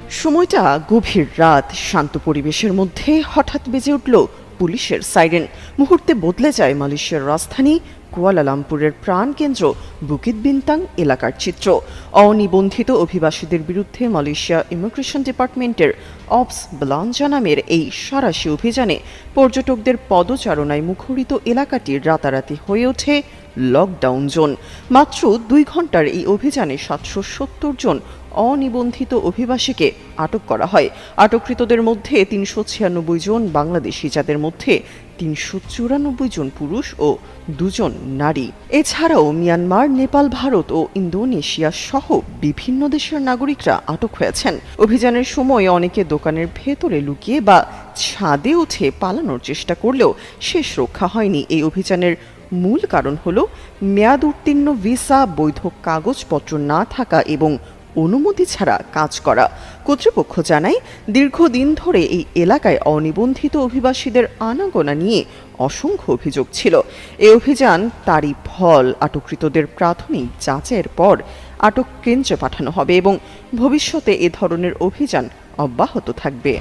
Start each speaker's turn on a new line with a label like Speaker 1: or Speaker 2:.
Speaker 1: সময়টা গভীর রাত। শান্ত পরিবেশের মধ্যে হঠাৎ বেজে উঠল পুলিশের সাইরেন। মুহূর্তে বদলে যায় মালয়েশিয়ার রাজধানী কুয়ালালামপুরের প্রাণকেন্দ্র বুকিত বিন্তাং এলাকার চিত্র। অনিবন্ধিত অভিবাসীদের বিরুদ্ধে মালয়েশিয়া ইমিগ্রেশন ডিপার্টমেন্টের অপস বেলাঞ্জা নামের এই সাঁড়াশি অভিযানে পর্যটকদের পদচারণায় মুখরিত এলাকাটি রাতারাতি হয়ে ওঠে লকডাউন জোন। মাত্র 2 ঘন্টার এই অভিযানে 770 জন অনিবন্ধিত অভিবাসীকে আটক করা হয়। আটককৃতদের মধ্যে 396 জন বাংলাদেশি, যাদের মধ্যে 394 জন পুরুষ ও 2 জন নারী। এছাড়াও মিয়ানমার, নেপাল, ভারত ও ইন্দোনেশিয়া সহ বিভিন্ন দেশের নাগরিকরা আটক হয়েছেন। অভিযানের সময় অনেকে দোকানের ভেতরে লুকিয়ে বা ছাদে উঠে পালানোর চেষ্টা করলেও শেষ রক্ষা হয়নি। এই অভিযানের মূল কারণ হল মেয়াদ উত্তীর্ণ ভিসা, বৈধ কাগজপত্র না থাকা এবং অনুমতি ছাড়া কাজ করা। কর্তৃপক্ষ জানায়, দীর্ঘদিন ধরে এই এলাকায় অনিবন্ধিত অভিবাসীদের আনাগোনা নিয়ে অসংখ্য অভিযোগ ছিল। এই অভিযান তারই ফল। আটককৃতদের প্রাথমিক যাচাইয়ের পর আটক কেন্দ্রে পাঠানো হবে এবং ভবিষ্যতে এ ধরনের অভিযান অব্যাহত থাকবে।